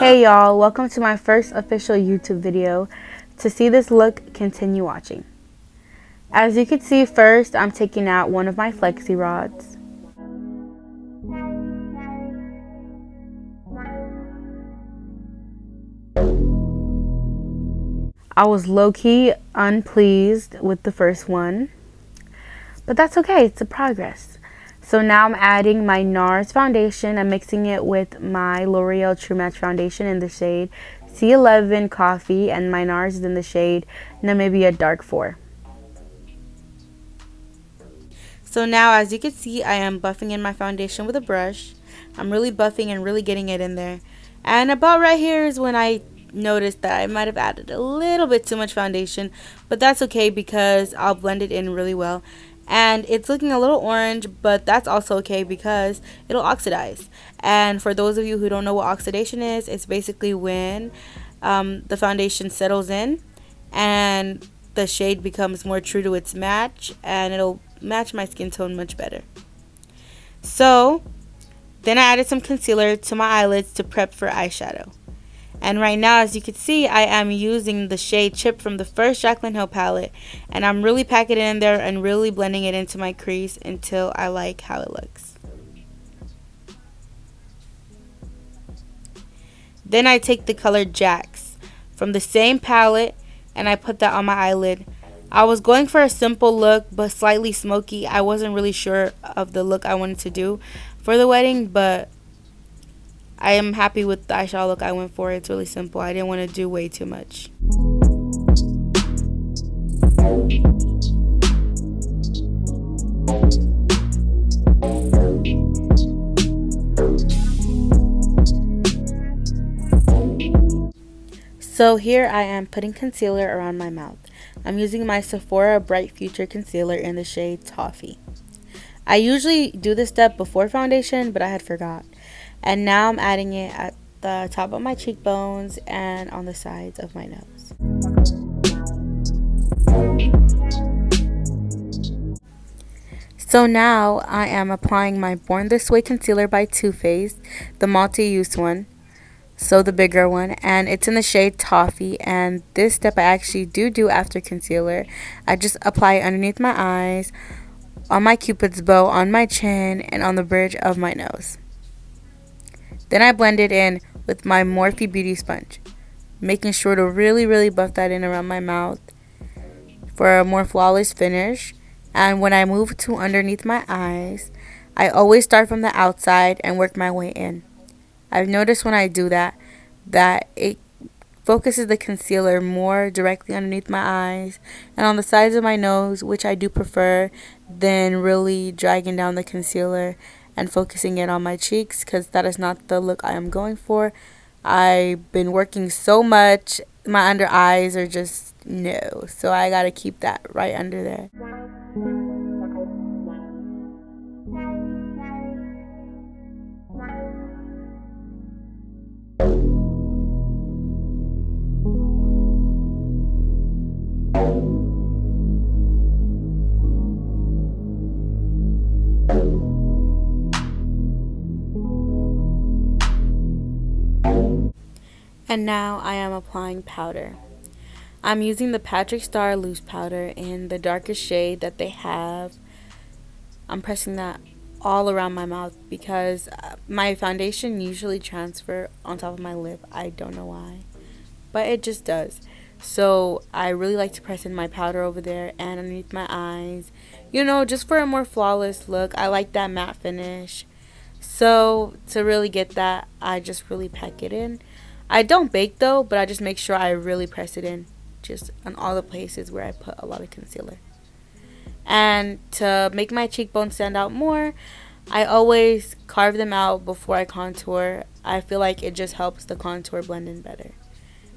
Hey y'all, welcome to my first official YouTube video. To see this look, continue watching. As you can see, first I'm taking out one of my flexi rods. I was low-key unpleased with the first one, but that's okay, it's a progress. So now I'm adding my NARS foundation. I'm mixing it with my L'Oreal True Match foundation in the shade C11 Coffee, and my NARS is in the shade Namibia Dark 4. So now, as you can see, I am buffing in my foundation with a brush. I'm really buffing and really getting it in there. And about right here is when I noticed that I might have added a little bit too much foundation, but that's okay because I'll blend it in really well. And it's looking a little orange, but that's also okay because it'll oxidize. And for those of you who don't know what oxidation is, it's basically when the foundation settles in and the shade becomes more true to its match, and it'll match my skin tone much better. So then I added some concealer to my eyelids to prep for eyeshadow. And right now, as you can see, I am using the shade Chip from the first Jaclyn Hill palette, and I'm really packing it in there and really blending it into my crease until I like how it looks. Then I take the color Jax from the same palette and I put that on my eyelid. I was going for a simple look but slightly smoky. I wasn't really sure of the look I wanted to do for the wedding, but I am happy with the eyeshadow look I went for. It's really simple. I didn't want to do way too much. So here I am putting concealer around my mouth. I'm using my Sephora Bright Future Concealer in the shade Toffee. I usually do this step before foundation, but I had forgot. And now I'm adding it at the top of my cheekbones and on the sides of my nose. So now I am applying my Born This Way concealer by Too Faced, the multi-use one, so the bigger one, and it's in the shade Toffee. And this step I actually do after concealer. I just apply it underneath my eyes, on my cupid's bow, on my chin, and on the bridge of my nose. Then I blend it in with my Morphe Beauty Sponge, making sure to really buff that in around my mouth for a more flawless finish. And when I move to underneath my eyes, I always start from the outside and work my way in. I've noticed when I do that it focuses the concealer more directly underneath my eyes and on the sides of my nose, which I do prefer, than really dragging down the concealer and focusing it on my cheeks, because that is not the look I am going for. I've been working so much, my under eyes are just no, so I gotta keep that right under there. And now I am applying powder. I'm using the Patrick Star loose powder in the darkest shade that they have. I'm pressing that all around my mouth because my foundation usually transfers on top of my lip. I don't know why, but it just does. So I really like to press in my powder over there and underneath my eyes, you know, just for a more flawless look. I like that matte finish. So to really get that, I just really pack it in. I don't bake though, but I just make sure I really press it in just on all the places where I put a lot of concealer. And to make my cheekbones stand out more, I always carve them out before I contour. I feel like it just helps the contour blend in better.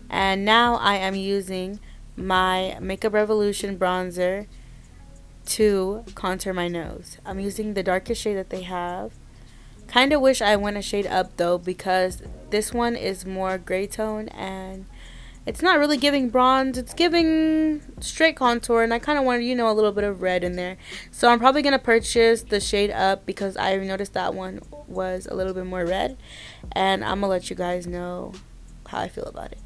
And now I am using my Makeup Revolution bronzer to contour my nose. I'm using the darkest shade that they have. Kind of wish I went a shade up though, because this one is more gray tone and it's not really giving bronze, it's giving straight contour, and I kind of wanted, you know, a little bit of red in there. So I'm probably going to purchase the shade up because I noticed that one was a little bit more red, and I'm going to let you guys know how I feel about it.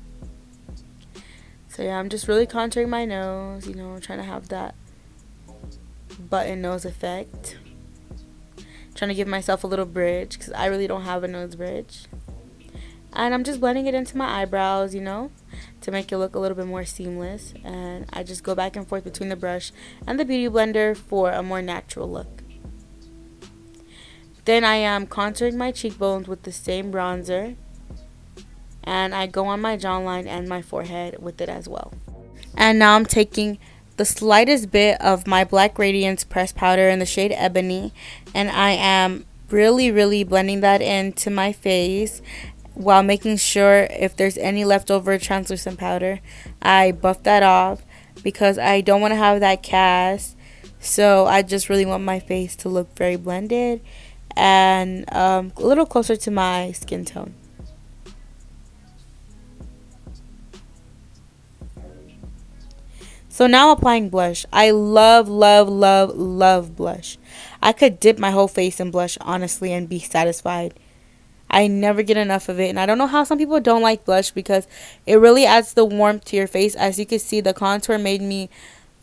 So yeah, I'm just really contouring my nose, trying to have that button nose effect. Trying to give myself a little bridge because I really don't have a nose bridge. And I'm just blending it into my eyebrows, to make it look a little bit more seamless. And I just go back and forth between the brush and the beauty blender for a more natural look. Then I am contouring my cheekbones with the same bronzer. And I go on my jawline and my forehead with it as well. And now I'm taking the slightest bit of my Black Radiance pressed powder in the shade Ebony, and I am really blending that into my face while making sure if there's any leftover translucent powder, I buff that off because I don't want to have that cast. So I just really want my face to look very blended and a little closer to my skin tone. So now applying blush. I love blush. I could dip my whole face in blush, honestly, and be satisfied. I never get enough of it. And I don't know how some people don't like blush because it really adds the warmth to your face. As you can see, the contour made me,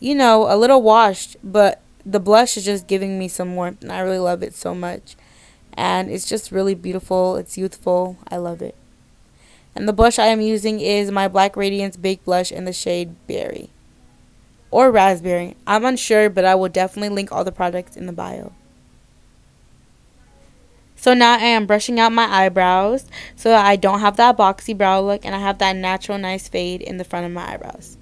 a little washed. But the blush is just giving me some warmth. And I really love it so much. And it's just really beautiful. It's youthful. I love it. And the blush I am using is my Black Radiance Baked Blush in the shade Berry. Or Raspberry. I'm unsure, but I will definitely link all the products in the bio. So now I am brushing out my eyebrows so that I don't have that boxy brow look and I have that natural nice fade in the front of my eyebrows.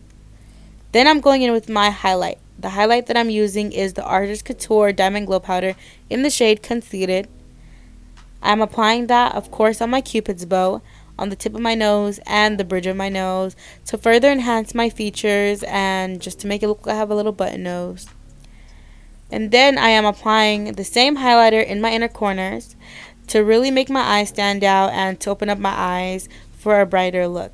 Then I'm going in with my highlight. The highlight that I'm using is the Artist Couture Diamond Glow Powder in the shade Conceited. I'm applying that, of course, on my Cupid's bow, on the tip of my nose and the bridge of my nose to further enhance my features and just to make it look like I have a little button nose. And then I am applying the same highlighter in my inner corners to really make my eyes stand out and to open up my eyes for a brighter look.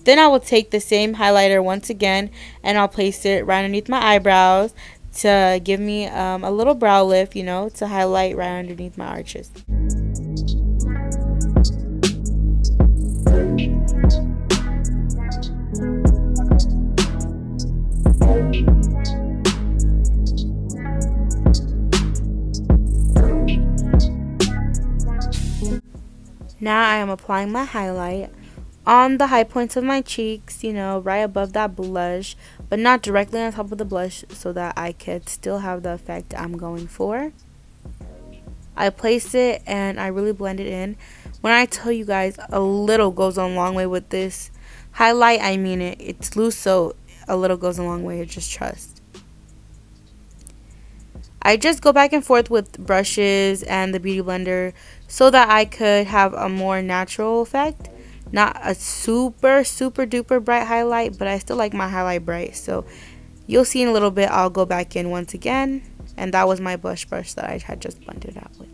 Then I will take the same highlighter once again and I'll place it right underneath my eyebrows to give me a little brow lift, to highlight right underneath my arches. Now I am applying my highlight on the high points of my cheeks, right above that blush, but not directly on top of the blush so that I could still have the effect I'm going for. I place it and I really blend it in. When I tell you guys a little goes a long way with this highlight, I mean it. It's loose, so a little goes a long way, just trust. I just go back and forth with brushes and the beauty blender so that I could have a more natural effect. Not a super duper bright highlight, but I still like my highlight bright. So you'll see in a little bit I'll go back in once again. And that was my blush brush that I had just blended out with.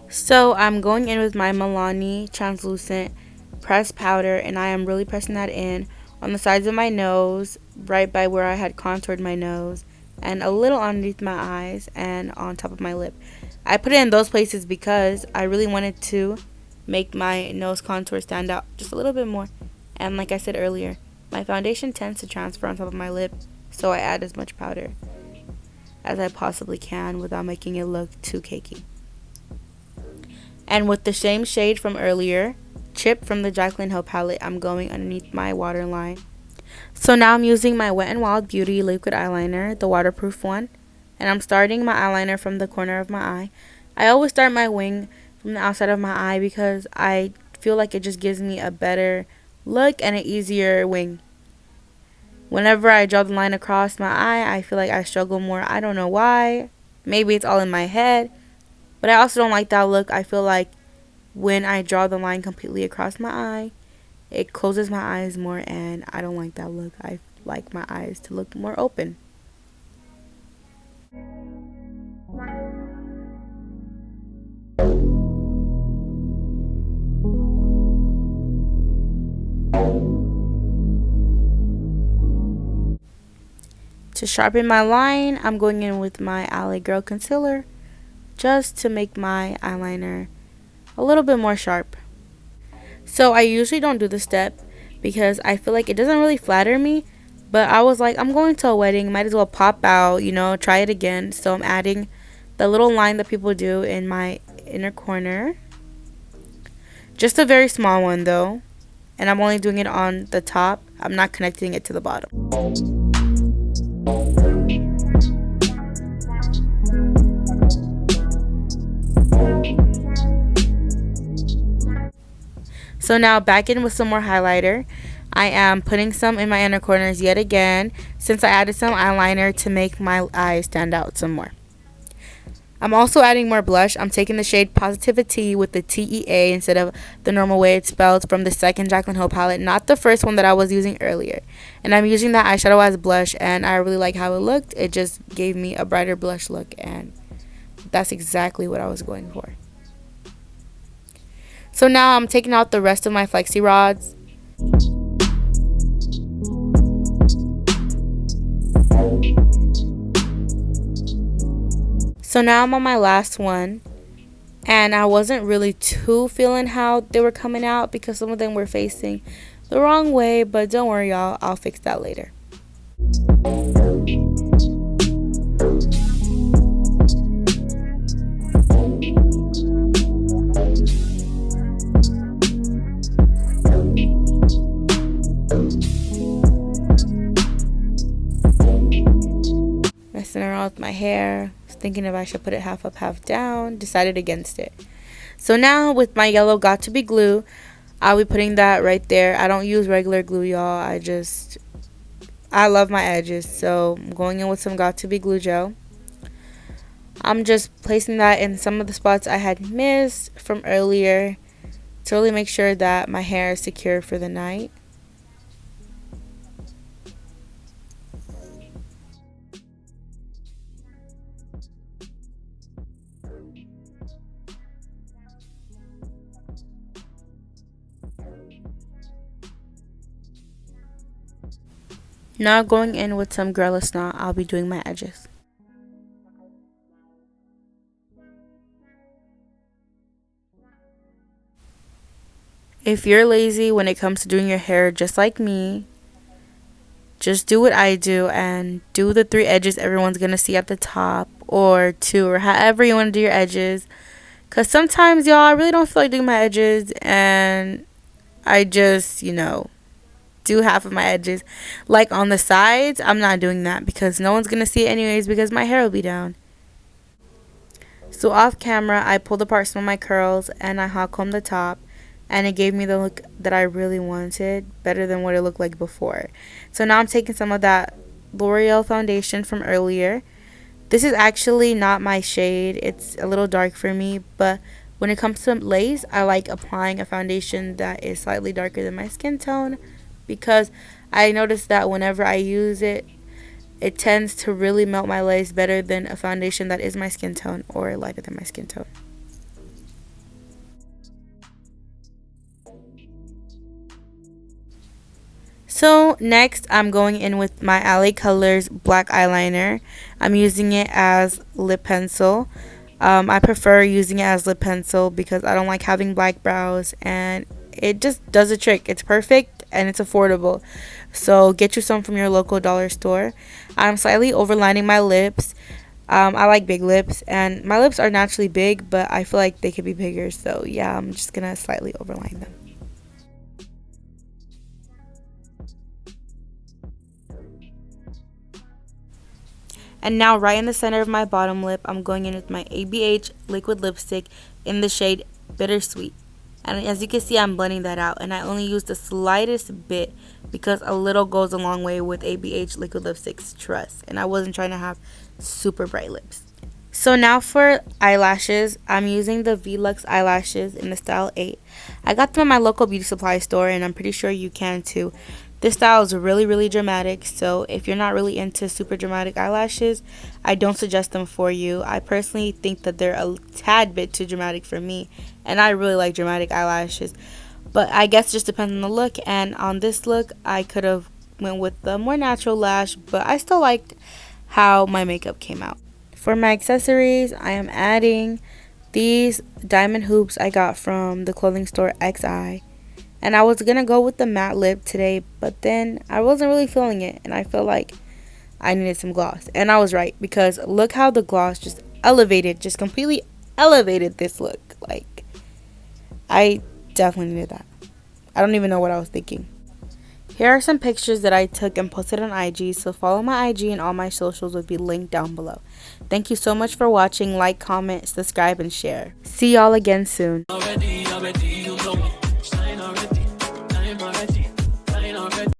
So I'm going in with my Milani translucent pressed powder and I am really pressing that in on the sides of my nose, right by where I had contoured my nose, and a little underneath my eyes and on top of my lip. I put it in those places because I really wanted to make my nose contour stand out just a little bit more. And like I said earlier, my foundation tends to transfer on top of my lip, so I add as much powder as I possibly can without making it look too cakey. And with the same shade from earlier, Chip from the Jaclyn Hill palette, I'm going underneath my waterline. So now I'm using my Wet n Wild Beauty liquid eyeliner, the waterproof one. And I'm starting my eyeliner from the corner of my eye. I always start my wing from the outside of my eye because I feel like it just gives me a better look and an easier wing. Whenever I draw the line across my eye, I feel like I struggle more. I don't know why. Maybe it's all in my head. But I also don't like that look. I feel like when I draw the line completely across my eye, it closes my eyes more and I don't like that look. I like my eyes to look more open. To sharpen my line, I'm going in with my LA Girl concealer just to make my eyeliner a little bit more sharp. So I usually don't do this step because I feel like it doesn't really flatter me, but I was like, I'm going to a wedding, might as well pop out, try it again. So I'm adding the little line that people do in my inner corner. Just a very small one though, and I'm only doing it on the top. I'm not connecting it to the bottom. So now back in with some more highlighter. I am putting some in my inner corners yet again, since I added some eyeliner to make my eyes stand out some more. I'm also adding more blush. I'm taking the shade Positivity with the TEA instead of the normal way it's spelled from the second Jaclyn Hill palette, not the first one that I was using earlier. And I'm using that eyeshadow as blush, and I really like how it looked. It just gave me a brighter blush look, and that's exactly what I was going for. So now I'm taking out the rest of my flexi rods. So now I'm on my last one, and I wasn't really too feeling how they were coming out because some of them were facing the wrong way, but don't worry y'all, I'll fix that later. Messing around with my hair, thinking if I should put it half up, half down, decided against it. So now with my yellow Got To Be glue, I'll be putting that right there. I don't use regular glue, y'all. I love my edges, so I'm going in with some Got To Be glue gel. I'm just placing that in some of the spots I had missed from earlier to really make sure that my hair is secure for the night. Now going in with some Gorilla Snot, I'll be doing my edges. If you're lazy when it comes to doing your hair just like me, just do what I do and do the 3 edges everyone's going to see at the top, or 2, or however you want to do your edges. Because sometimes, y'all, I really don't feel like doing my edges, and I just, do half of my edges. Like on the sides, I'm not doing that because no one's going to see it anyways because my hair will be down. So off camera, I pulled apart some of my curls and I hot combed the top, and it gave me the look that I really wanted, better than what it looked like before. So now I'm taking some of that L'Oreal foundation from earlier. This is actually not my shade. It's a little dark for me, but when it comes to lace, I like applying a foundation that is slightly darker than my skin tone, because I noticed that whenever I use it, it tends to really melt my lace better than a foundation that is my skin tone or lighter than my skin tone. So next, I'm going in with my LA Colors black eyeliner. I'm using it as lip pencil. I prefer using it as lip pencil because I don't like having black brows, and it just does a trick. It's perfect and it's affordable. So get you some from your local dollar store. I'm slightly overlining my lips. I like big lips, and my lips are naturally big, but I feel like they could be bigger. So yeah, I'm just gonna slightly overline them. And now right in the center of my bottom lip, I'm going in with my ABH liquid lipstick in the shade Bittersweet. And as you can see, I'm blending that out, and I only use the slightest bit because a little goes a long way with ABH liquid lipsticks, trust. And I wasn't trying to have super bright lips. So now for eyelashes, I'm using the Velux eyelashes in the style 8. I got them at my local beauty supply store, and I'm pretty sure you can too. This style is really, really dramatic, so if you're not really into super dramatic eyelashes, I don't suggest them for you. I personally think that they're a tad bit too dramatic for me, and I really like dramatic eyelashes. But I guess it just depends on the look, and on this look, I could have went with the more natural lash, but I still liked how my makeup came out. For my accessories, I am adding these diamond hoops I got from the clothing store XI. And I was going to go with the matte lip today, but then I wasn't really feeling it, and I felt like I needed some gloss. And I was right, because look how the gloss just completely elevated this look. Like, I definitely needed that. I don't even know what I was thinking. Here are some pictures that I took and posted on IG, so follow my IG and all my socials will be linked down below. Thank you so much for watching. Like, comment, subscribe, and share. See y'all again soon.